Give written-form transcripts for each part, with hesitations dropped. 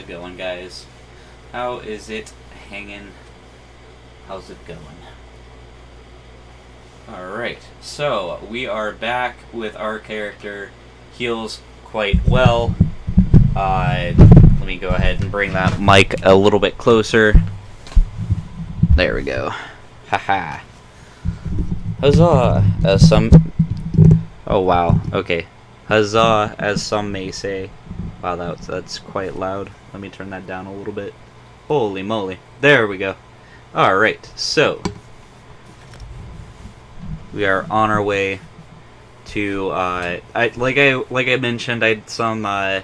it going, guys? How is it hanging? How's it going? Alright, so we are back with our character. Heals quite well. Let me go ahead and bring that mic a little bit closer. There we go. Haha. Huzzah! As some... Oh wow, okay. Huzzah, as some may say. Wow, that's quite loud. Let me turn that down a little bit. Holy moly. There we go. Alright, so... we are on our way to, like I mentioned, I had some,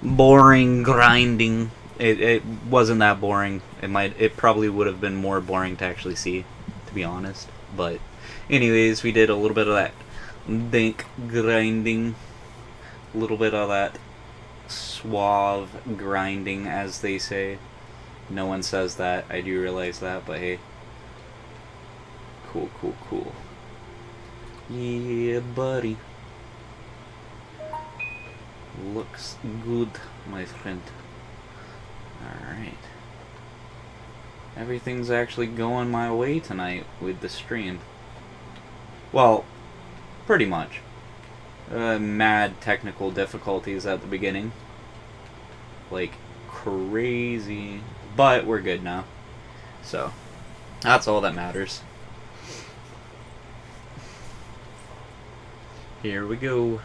boring grinding. It wasn't that boring. It probably would have been more boring to actually see, to be honest. But, anyways, we did a little bit of that dank grinding. A little bit of that suave grinding, as they say. No one says that, I do realize that, but hey. Cool, cool, cool. Yeah, buddy. Looks good, my friend. Alright. Everything's actually going my way tonight with the stream. Well, pretty much. Mad technical difficulties at the beginning. Like, crazy. But we're good now. So, that's all that matters. Here we go.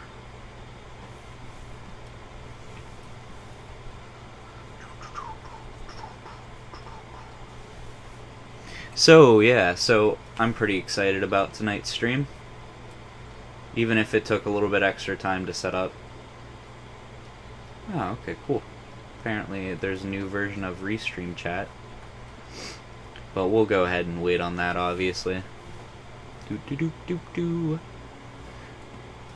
So, yeah, I'm pretty excited about tonight's stream. Even if it took a little bit extra time to set up. Oh, okay, cool. Apparently there's a new version of Restream Chat. But we'll go ahead and wait on that, obviously.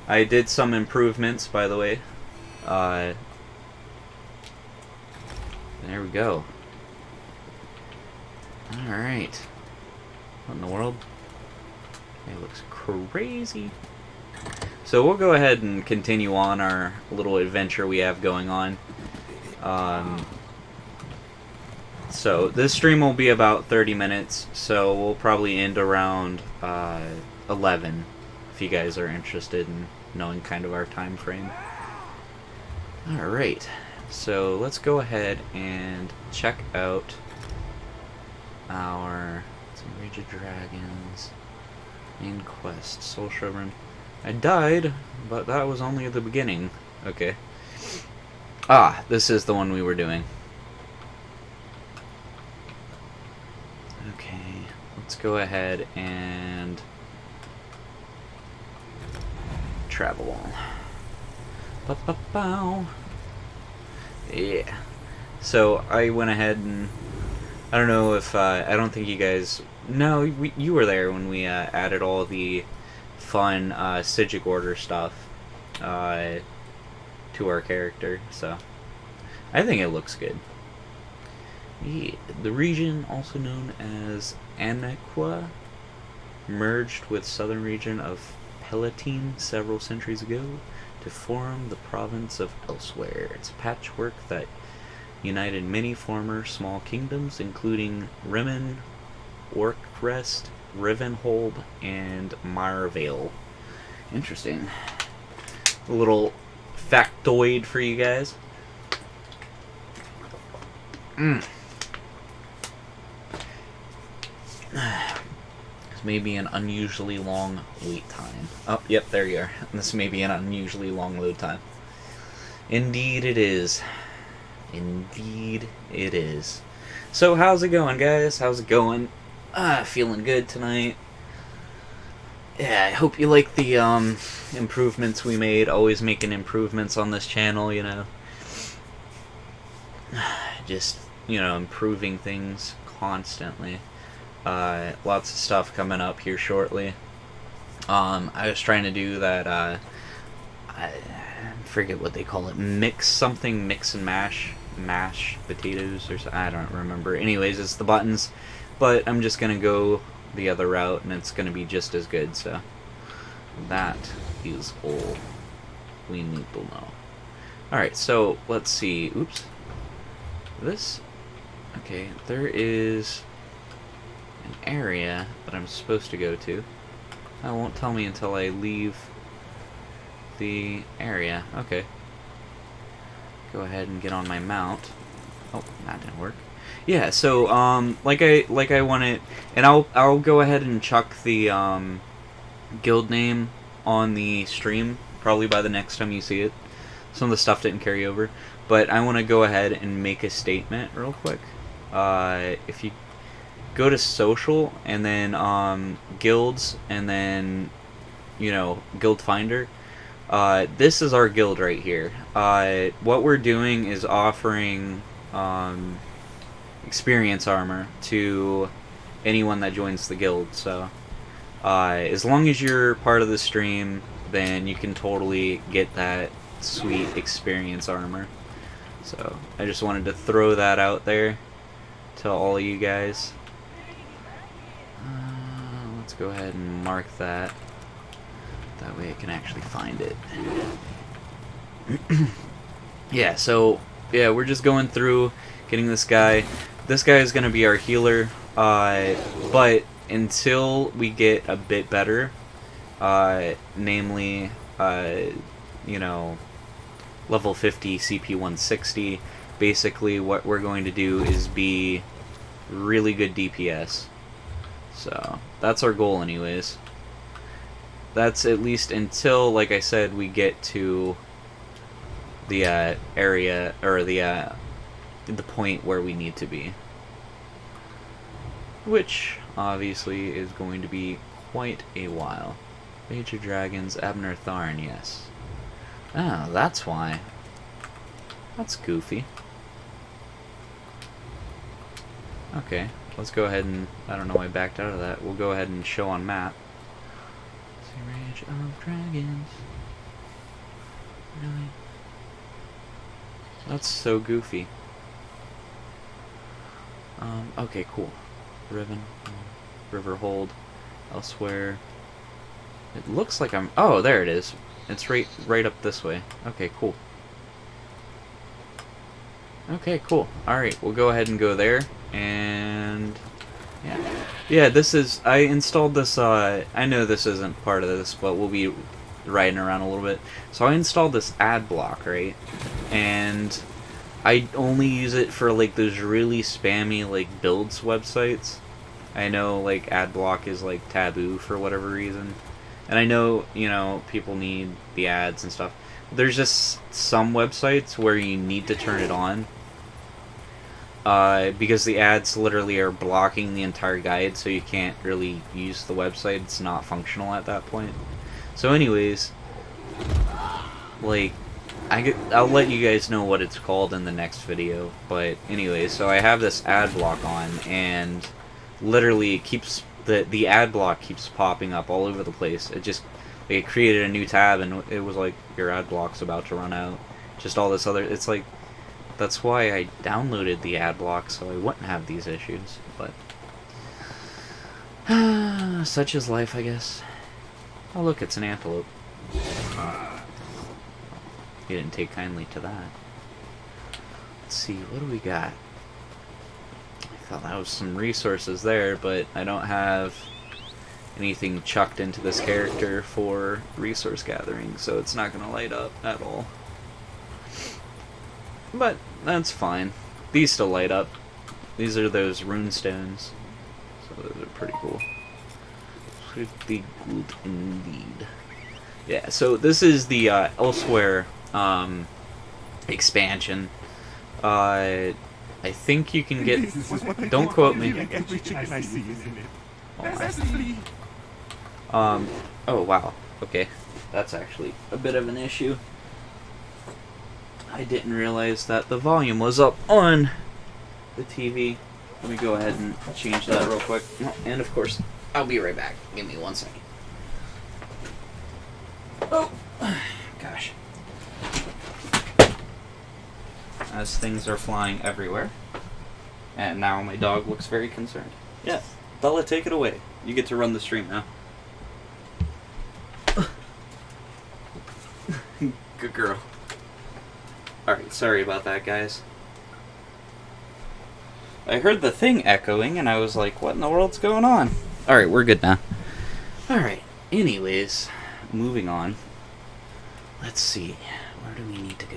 I did some improvements, by the way. There we go. Alright. What in the world? It looks crazy. So we'll go ahead and continue on our little adventure we have going on. So this stream will be about 30 minutes, so we'll probably end around 11, if you guys are interested in knowing kind of our time frame. Alright, so let's go ahead and check out our Rage of Dragons main quest, Soul Sharpen. I died, but that was only at the beginning. Okay. Ah, this is the one we were doing. Okay, let's go ahead and travel on. Ba-ba-bow. Yeah. So I went ahead and I don't know if I don't think you guys. No, you were there when we added all the fun Sigic Order stuff to our character. So I think it looks good. Yeah, the region, also known as Anaqua, merged with southern region of Palatine several centuries ago to form the province of Elsewhere. It's a patchwork that united many former small kingdoms, including Rimmon, Orkrest, Rivenhold, and Marvale. Interesting. A little factoid for you guys. This may be an unusually long wait time. Oh, yep, there you are. This may be an unusually long load time. Indeed it is. Indeed it is. So how's it going, guys? How's it going? Feeling good tonight. Yeah, I hope you like the improvements we made. Always making improvements on this channel, you know. Just, you know, improving things constantly. Lots of stuff coming up here shortly. I was trying to do that, I forget what they call it, mix and mash potatoes, or I don't remember. Anyways, it's the buttons, but I'm just gonna go the other route, and it's gonna be just as good, so that is all we need to know. Alright, so let's see. Oops. This... Okay, there is an area that I'm supposed to go to. It won't tell me until I leave the area. Okay. Go ahead and get on my mount. Oh, that didn't work. Yeah, so like I wanted, and I'll go ahead and chuck the guild name on the stream probably by the next time you see it. Some of the stuff didn't carry over, but I want to go ahead and make a statement real quick. If you go to social and then guilds and then guild finder, this is our guild right here. What we're doing is offering experience armor to anyone that joins the guild. So as long as you're part of the stream, then you can totally get that sweet experience armor. So I just wanted to throw that out there to all of you guys. Let's go ahead and mark that. That way I can actually find it. Yeah, so yeah, we're just going through getting this guy. This guy is going to be our healer, but until we get a bit better, namely, level 50 CP 160, basically what we're going to do is be really good DPS. So that's our goal anyways. That's at least until, like I said, we get to the area, or the point where we need to be. Which, obviously, is going to be quite a while. Age of Dragons, Abner Tharn, yes. Ah, that's why. That's goofy. Okay, let's go ahead and... I don't know why I backed out of that. We'll go ahead and show on map. Age of Dragons. Really? That's so goofy. Okay, cool. Riven, River Hold, elsewhere. It looks like I'm... Oh, there it is. It's right up this way. Okay, cool. Okay, cool. Alright, we'll go ahead and go there, and... Yeah, this is... I installed this, I know this isn't part of this, but we'll be riding around a little bit. So I installed this ad block, right? And I only use it for, like, those really spammy, like, builds websites. I know, like, ad block is, like, taboo for whatever reason. And I know, people need the ads and stuff. There's just some websites where you need to turn it on. Because the ads literally are blocking the entire guide, so you can't really use the website. It's not functional at that point. So anyways, like, I'll let you guys know what it's called in the next video. But anyways, so I have this ad block on, and literally it keeps... The ad block keeps popping up all over the place. It just... Like, it created a new tab, and it was like, your ad block's about to run out. Just all this other... It's like... That's why I downloaded the ad block, so I wouldn't have these issues, but... such is life, I guess. Oh, look, it's an antelope. You didn't take kindly to that. Let's see, what do we got? I thought that was some resources there, but I don't have anything chucked into this character for resource gathering, so it's not going to light up at all. But that's fine. These still light up. These are those rune stones, so those are pretty cool. Pretty good indeed. Yeah, so this is the Elsewhere expansion. I think you can get... Don't quote me. Oh wow. Okay, that's actually a bit of an issue. I didn't realize that the volume was up on the TV. Let me go ahead and change that real quick. And of course, I'll be right back. Give me 1 second. Oh, gosh. As things are flying everywhere. And now my dog looks very concerned. Yeah, Bella, take it away. You get to run the stream now. Good girl. Alright, sorry about that, guys. I heard the thing echoing, and I was like, what in the world's going on? Alright, we're good now. Alright, anyways, moving on. Let's see. Where do we need to go?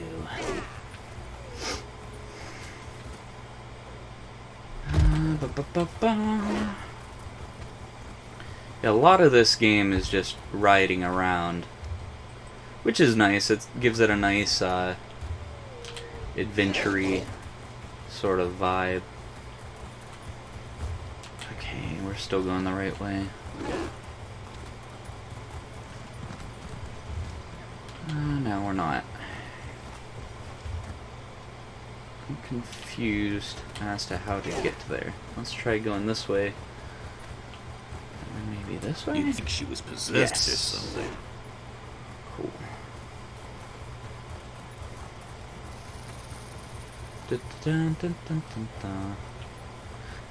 Yeah, a lot of this game is just riding around, which is nice. It gives it a nice adventure-y sort of vibe. Okay, we're still going the right way. No, we're not. I'm confused as to how to get to there. Let's try going this way. Or maybe this way? You'd think she was possessed or Yes. something. Cool.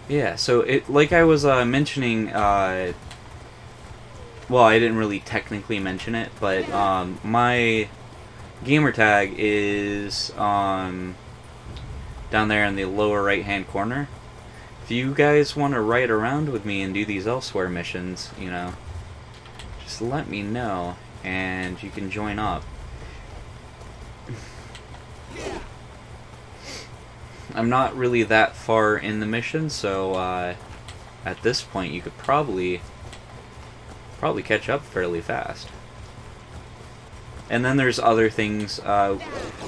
Yeah, so it, like I was mentioning, well, I didn't really technically mention it, but my gamer tag is down there in the lower right hand corner. If you guys want to ride around with me and do these elsewhere missions, you know, just let me know and you can join up. I'm not really that far in the mission, so at this point you could probably catch up fairly fast. And then there's other things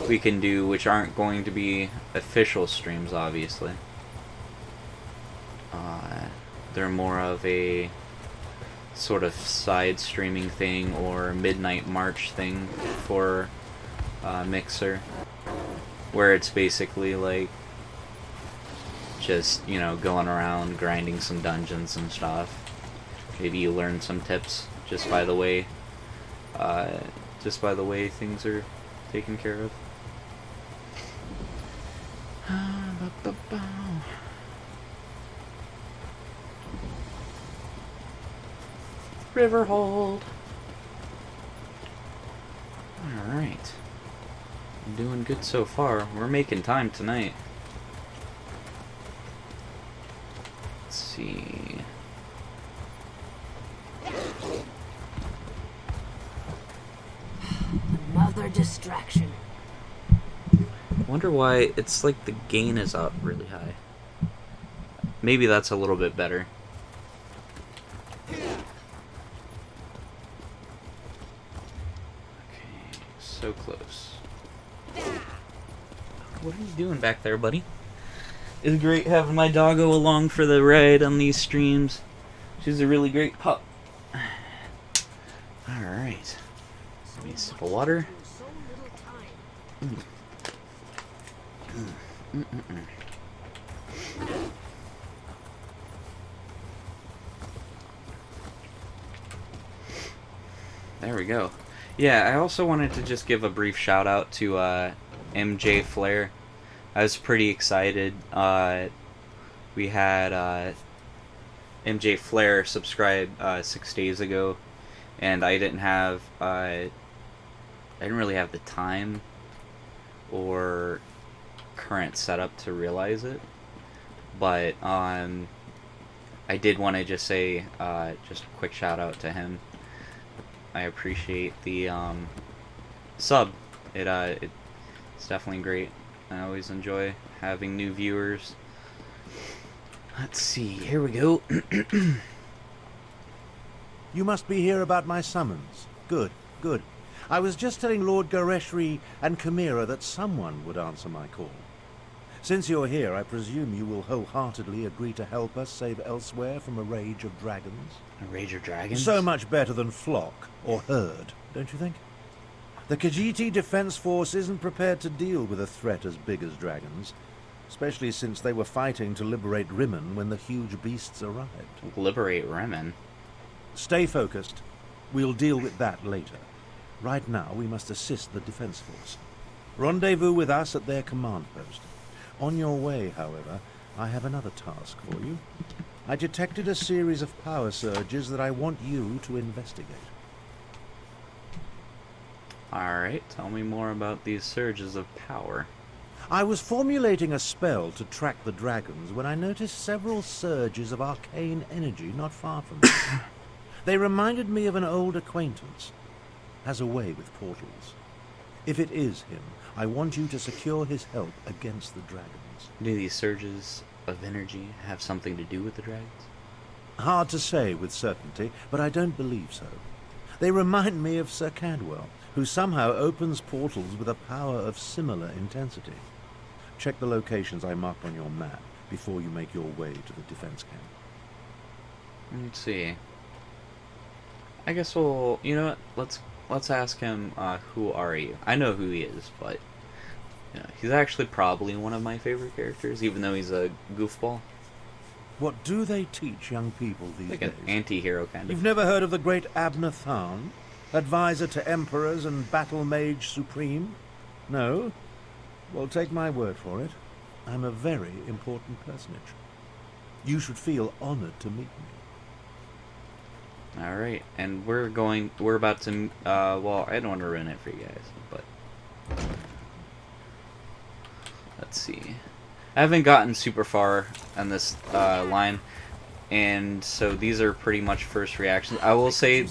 we can do which aren't going to be official streams, obviously. They're more of a sort of side streaming thing or midnight march thing for Mixer, where it's basically like just, you know, going around grinding some dungeons and stuff. Maybe you learn some tips just by the way things are taken care of. Riverhold. Alright. I'm doing good so far. We're making time tonight. Let's see. Another distraction. I wonder why it's like the gain is up really high. Maybe that's a little bit better. Okay, so close. What are you doing back there, buddy? It's great having my doggo along for the ride on these streams. She's a really great pup. Alright. Give me a sip of water. There we go. Yeah, I also wanted to just give a brief shout out to MJ Flair. I was pretty excited. We had MJ Flair subscribe 6 days ago, and I didn't really have the time or current setup to realize it, but I did want to just say just a quick shout out to him. I appreciate the sub. It's definitely great. I always enjoy having new viewers. Let's see, here we go. You must be here about my summons. Good, good. I was just telling Lord Gareshri and Chimera that someone would answer my call. Since you're here, I presume you will wholeheartedly agree to help us save Elsewhere from a rage of dragons? A rage of dragons? So much better than flock or herd, don't you think? The Khajiiti Defense Force isn't prepared to deal with a threat as big as dragons, especially since they were fighting to liberate Rimmen when the huge beasts arrived. Liberate Rimmen? Stay focused. We'll deal with that later. Right now, we must assist the Defense Force. Rendezvous with us at their command post. On your way, however, I have another task for you. I detected a series of power surges that I want you to investigate. Alright, tell me more about these surges of power. I was formulating a spell to track the dragons when I noticed several surges of arcane energy not far from me. They reminded me of an old acquaintance. Has a way with portals. If it is him, I want you to secure his help against the dragons. Do these surges of energy have something to do with the dragons? Hard to say with certainty, but I don't believe so. They remind me of Sir Cadwell, who somehow opens portals with a power of similar intensity. Check the locations I marked on your map before you make your way to the defense camp. Let's see. I guess we'll... You know what? Let's ask him, who are you? I know who he is, but... You know, he's actually probably one of my favorite characters, even though he's a goofball. What do they teach young people these Like days? an anti-hero, kind of. You've never heard of the great Abner Tharn? Advisor to emperors and battle mage supreme? No? Well, take my word for it. I'm a very important personage. You should feel honored to meet me. Alright, and we're about to, well, I don't want to ruin it for you guys, but... Let's see. I haven't gotten super far on this line, and so these are pretty much first reactions. I will say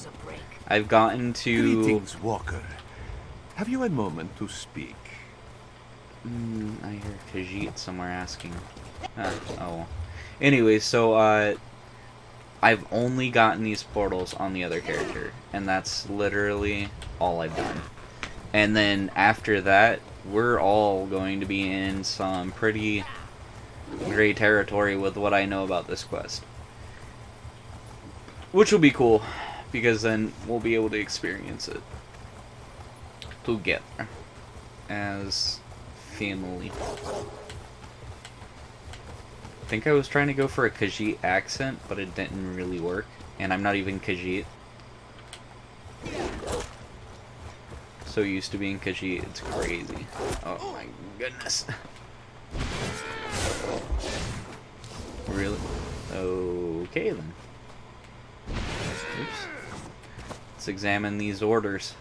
I've gotten to... Greetings, Walker. Have you a moment to speak? I hear Khajiit somewhere asking. Oh. Anyway, so I've only gotten these portals on the other character, and that's literally all I've done. And then after that, we're all going to be in some pretty gray territory with what I know about this quest. Which will be cool, because then we'll be able to experience it together as family. I think I was trying to go for a Khajiit accent, but it didn't really work. And I'm not even Khajiit. So used to being Khajiit, it's crazy. Oh my goodness. Really? Okay then. Oops. Let's examine these orders.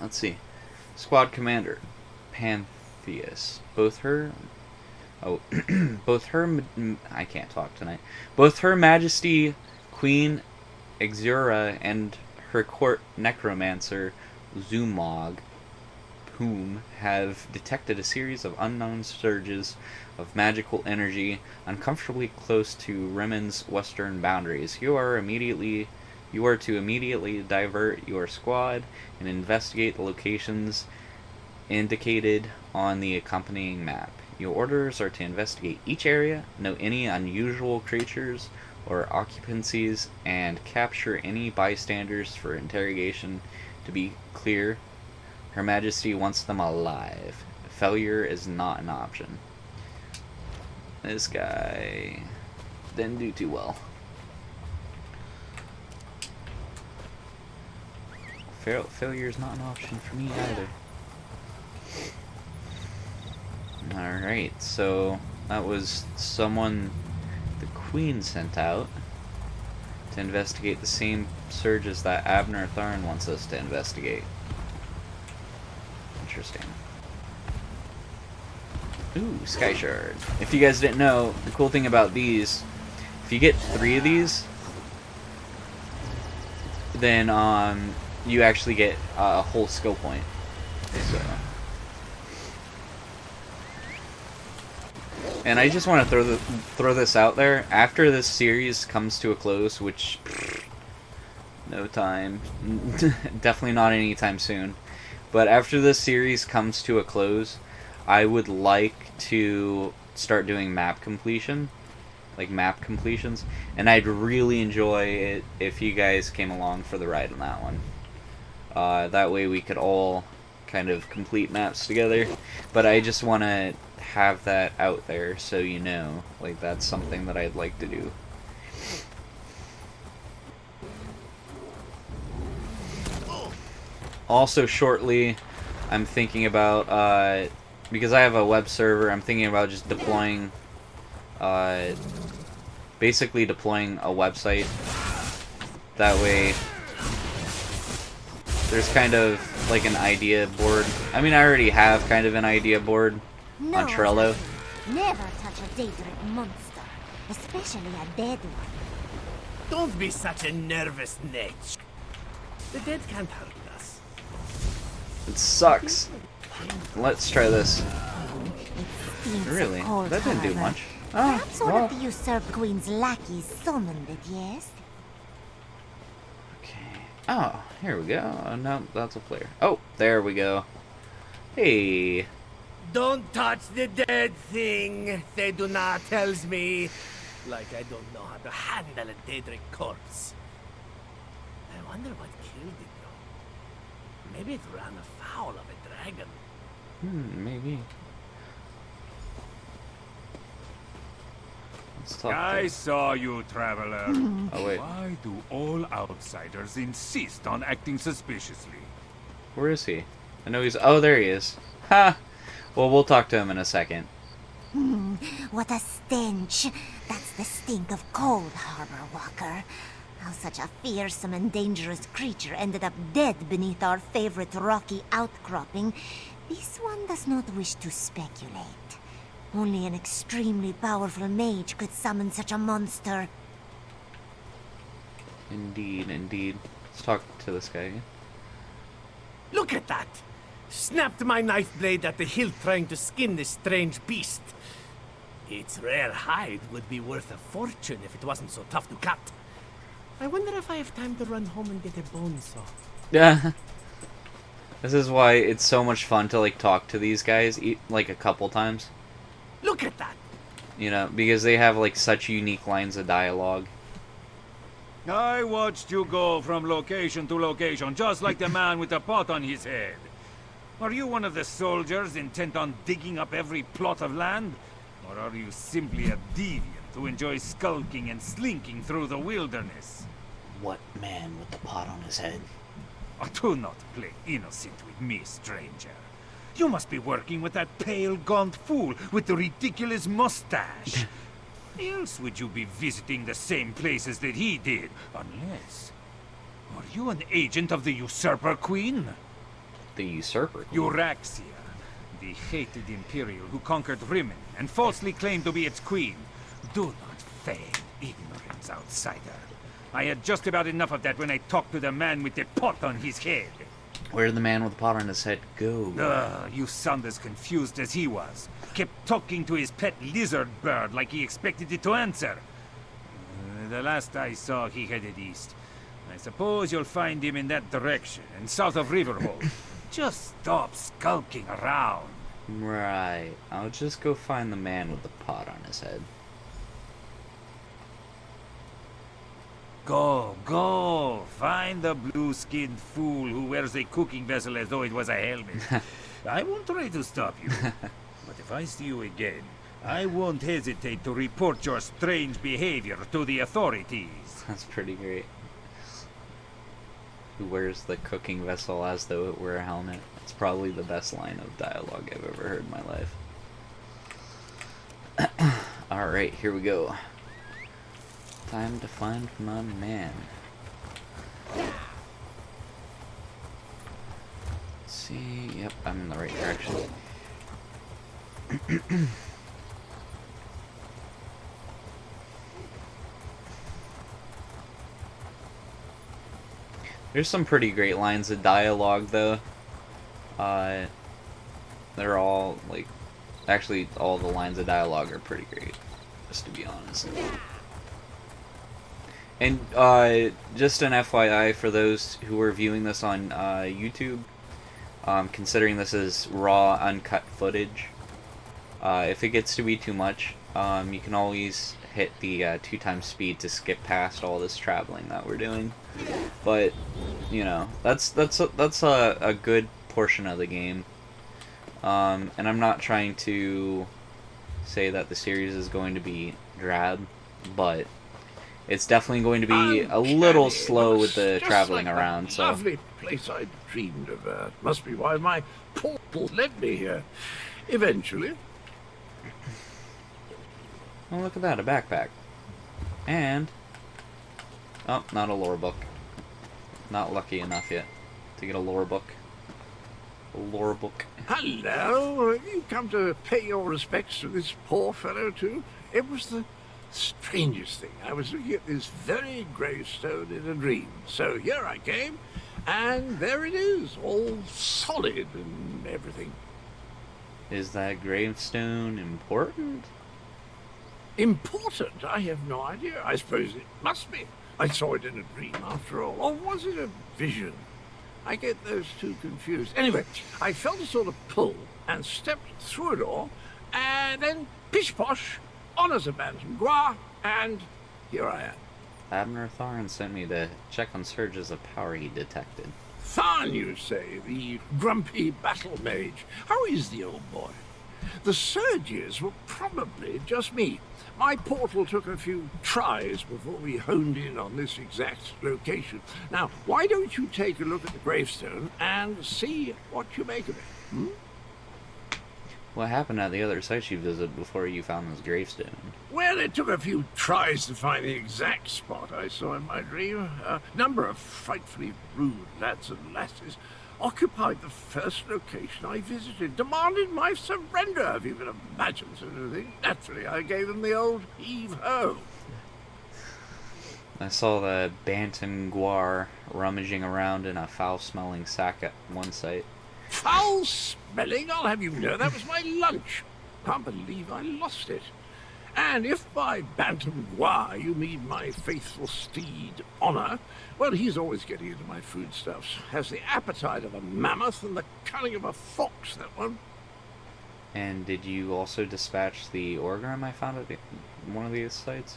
Let's see. Squad Commander, Pantheus. Both her... Oh, both her... I can't talk tonight. Both Her Majesty, Queen Exura, and her court necromancer, Zumog, whom have detected a series of unknown surges of magical energy uncomfortably close to Remen's western boundaries. You are to immediately divert your squad and investigate the locations indicated on the accompanying map. Your orders are to investigate each area, note any unusual creatures or occupancies, and capture any bystanders for interrogation. To be clear, Her Majesty wants them alive. Failure is not an option. This guy didn't do too well. Failure is not an option for me either. Alright, so that was someone the Queen sent out to investigate the same surges that Abner Tharn wants us to investigate. Interesting. Ooh, Sky Shard. If you guys didn't know, the cool thing about these, if you get 3 of these, then you actually get a whole skill point. So. And I just want to throw this out there. After this series comes to a close, which no time, definitely not anytime soon. But after this series comes to a close, I would like to start doing map completion, like map completions, and I'd really enjoy it if you guys came along for the ride on that one. That way we could all kind of complete maps together. But I just want to have that out there so you know, like, that's something that I'd like to do. Also shortly, I'm thinking about, because I have a web server, I'm thinking about just deploying, basically deploying a website. That way there's kind of like an idea board. I mean, I already have kind of an idea board No, on Trello. never touch a Daedric monster, especially a dead one. Don't be such a nervous netch. The dead can't hurt us. It sucks. Let's try this. It stinks of Really? cold That didn't do harbor. much. Perhaps one well. of the usurped queen's lackeys summoned it, yes? Okay. Oh, here we go. Oh, no, that's a player. Oh, there we go. Hey. Don't touch the dead thing, they do not tells me. Like I don't know how to handle a Daedric corpse. I wonder what killed it though. Maybe it ran afoul of a dragon. Maybe. Let's talk. I saw you, traveler. Oh, wait. Why do all outsiders insist on acting suspiciously? Where is he? I know he's... Oh, there he is. Ha! Well, we'll talk to him in a second. What a stench! That's the stink of Cold Harbor, Walker. How such a fearsome and dangerous creature ended up dead beneath our favorite rocky outcropping, this one does not wish to speculate. Only an extremely powerful mage could summon such a monster. Indeed, indeed. Let's talk to this guy again. Look at that! Snapped my knife blade at the hilt trying to skin this strange beast. Its rare hide would be worth a fortune if it wasn't so tough to cut. I wonder if I have time to run home and get a bone saw. Yeah. This is why it's so much fun to, like, talk to these guys, like, a couple times. Look at that! You know, because they have, like, such unique lines of dialogue. I watched you go from location to location, just like the man with the pot on his head. Are you one of the soldiers intent on digging up every plot of land? Or are you simply a deviant who enjoys skulking and slinking through the wilderness? What man with the pot on his head? Do not play innocent with me, stranger. You must be working with that pale, gaunt fool with the ridiculous mustache. Why else would you be visiting the same places that he did? Unless... Are you an agent of the Usurper Queen? The usurper. Euraxia, the hated Imperial who conquered Rimmon and falsely claimed to be its queen. Do not feign ignorance, outsider. I had just about enough of that when I talked to the man with the pot on his head. Where did the man with the pot on his head go? You sound as confused as he was. Kept talking to his pet lizard bird like he expected it to answer. The last I saw, he headed east. I suppose you'll find him in that direction, and south of Riverhold. Just stop skulking around. Right. I'll just go find the man with the pot on his head. Go. Find the blue-skinned fool who wears a cooking vessel as though it was a helmet. I won't try to stop you. But if I see you again, I won't hesitate to report your strange behavior to the authorities. That's pretty great. Who wears the cooking vessel as though it were a helmet? It's probably the best line of dialogue I've ever heard in my life. Alright, here we go. Time to find my man. Let's see. Yep, I'm in the right direction. There's some pretty great lines of dialogue, though. They're all, like... Actually, all the lines of dialogue are pretty great, just to be honest. And, just an FYI for those who are viewing this on, YouTube, considering this is raw, uncut footage, if it gets to be too much, you can always hit the 2x speed to skip past all this traveling that we're doing. But, you know, that's a good portion of the game. And I'm not trying to say that the series is going to be drab, but it's definitely going to be a little slow with the traveling around. So Lovely place I dreamed of. Must be why my portal led me here. Eventually. oh, look at that, a backpack, and oh, not a lore book. Not lucky enough yet. to get a lore book. A lore book. Hello, have you come to pay your respects to this poor fellow too? It was the strangest thing. I was looking at this very gravestone in a dream. So here I came, and there it is, all solid and everything. Is that gravestone important? Important? I have no idea. I suppose it must be. I saw it in a dream after all. Or was it a vision? I get those two confused. Anyway, I felt a sort of pull and stepped through a door, and then pish-posh, honours a bantam gua, and here I am. Abner Tharn sent me to check on surges of power he detected. Tharn, you say, the grumpy battle mage. How is the old boy? The surges were probably just me. My portal took a few tries before we honed in on this exact location. Now, why don't you take a look at the gravestone and see what you make of it? Hmm? What happened at the other sites you visited before you found this gravestone? Well, it took a few tries to find the exact spot I saw in my dream. A number of frightfully rude lads and lasses occupied the first location I visited, demanded my surrender, if you can imagine such a thing. Naturally, I gave them the old heave-ho. I saw the Bantam Guar rummaging around in a foul-smelling sack at one site. Foul-smelling? I'll have you know that was my lunch. Can't believe I lost it. And if by Bantam Guar you mean my faithful steed, Honor, well, he's always getting into my foodstuffs. Has the appetite of a mammoth and the cunning of a fox, that one. And did you also dispatch the orgram I found at one of these sites?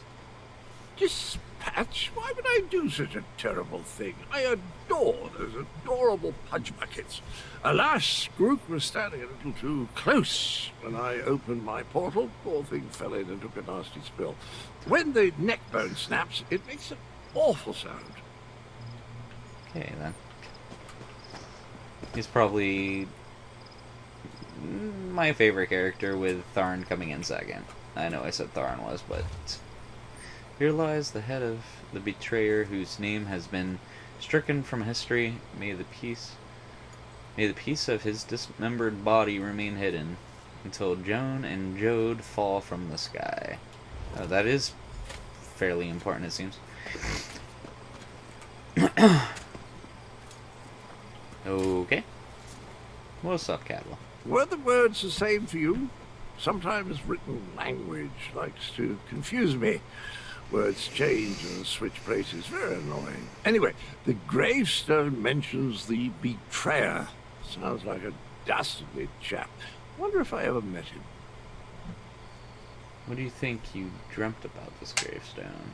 Dispatch? Why would I do such a terrible thing? I adore those adorable pudge buckets. Alas, Grook was standing a little too close when I opened my portal. Poor thing fell in and took a nasty spill. When the neck bone snaps, it makes an awful sound. Okay, then. He's probably my favorite character, with Tharn coming in second. I know I said Tharn was, but here lies the head of the betrayer whose name has been stricken from history. May the piece of his dismembered body remain hidden until Joan and Jode fall from the sky. That is fairly important, it seems. Okay. What's up, Cadwell? Were the words the same for you? Sometimes written language likes to confuse me. Words change and switch places. Very annoying. Anyway, the gravestone mentions the betrayer. Sounds like a dastardly chap. Wonder if I ever met him. What do you think you dreamt about this gravestone?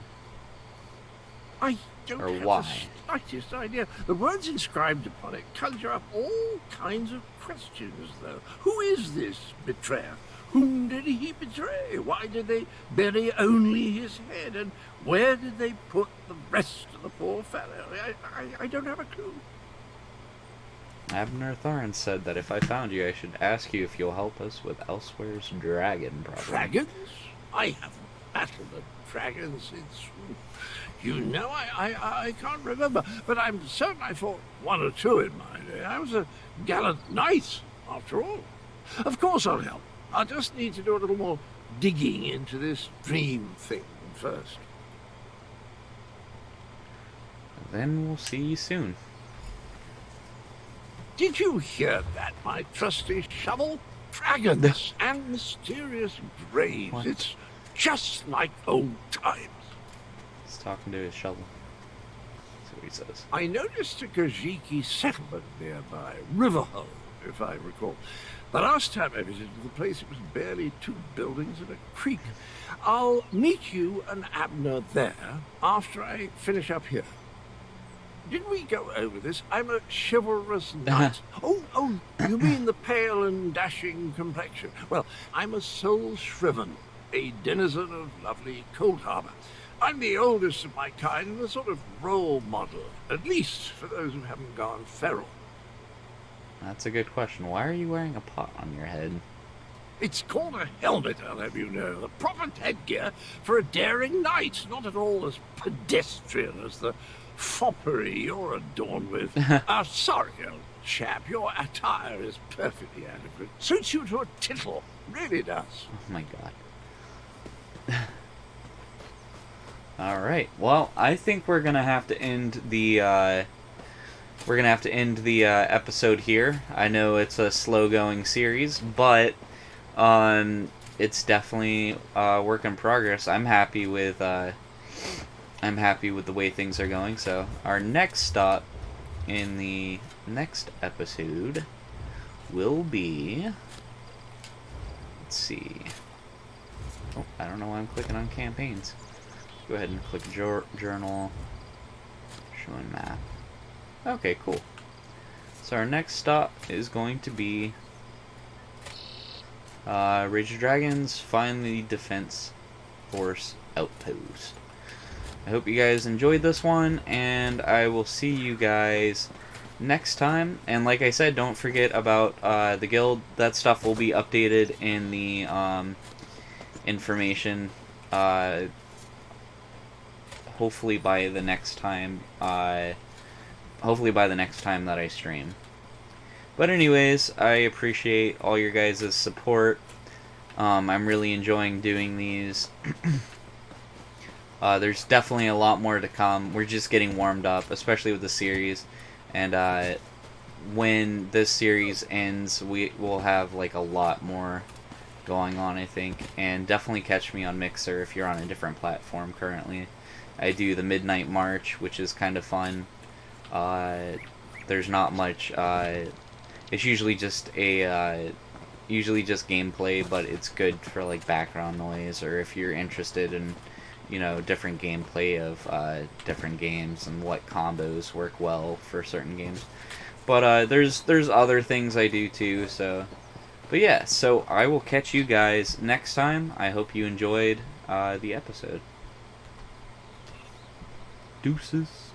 I don't Or have why? the slightest idea. The words inscribed upon it conjure up all kinds of questions, though. Who is this betrayer? Whom did he betray? Why did they bury only his head? And where did they put the rest of the poor fellow? I don't have a clue. Abner Tharn said that if I found you, I should ask you if you'll help us with Elsewhere's dragon problem. Dragons? I haven't battled a dragon since... You know, I can't remember, but I'm certain I fought one or two in my day. I was a gallant knight, after all. Of course I'll help. I'll just need to do a little more digging into this dream thing first. Then we'll see you soon. Did you hear that, my trusty shovel? Dragons and mysterious graves. What? It's just like old times. He's talking to his shovel. That's what he says. I noticed a Kajiki settlement nearby, Riverhole, if I recall. The last time I visited the place, it was barely 2 buildings and a creek. I'll meet you and Abner there after I finish up here. Didn't we go over this? I'm a chivalrous knight. Oh, you mean the pale and dashing complexion? Well, I'm a soul shriven, a denizen of lovely Cold Harbor. I'm the oldest of my kind and a sort of role model, at least for those who haven't gone feral. That's a good question. Why are you wearing a pot on your head? It's called a helmet, I'll have you know. The proper headgear for a daring knight, not at all as pedestrian as the foppery you're adorned with. Sorry, old chap, your attire is perfectly adequate. Suits you to a tittle, really does. Oh my god. Alright, well, I think we're gonna have to end the, episode here. I know it's a slow-going series, but, it's definitely a work in progress. I'm happy with the way things are going, so our next stop in the next episode will be... Let's see. Oh, I don't know why I'm clicking on campaigns. Go ahead and click journal. Showing map. Okay, cool. So our next stop is going to be Rage of Dragons, find the Defense Force Outpost. I hope you guys enjoyed this one, and I will see you guys next time. And like I said, don't forget about the guild. That stuff will be updated in the information hopefully by the next time that I stream. But anyways, I appreciate all your guys' support. I'm really enjoying doing these. There's definitely a lot more to come. We're just getting warmed up, especially with the series. And when this series ends, we will have like a lot more going on, I think. And definitely catch me on Mixer if you're on a different platform currently. I do the Midnight March, which is kind of fun. There's not much. It's usually just gameplay, but it's good for like background noise, or if you're interested in, you know, different gameplay of different games and what combos work well for certain games. But there's other things I do too. So, but yeah. So I will catch you guys next time. I hope you enjoyed the episode. Deuces.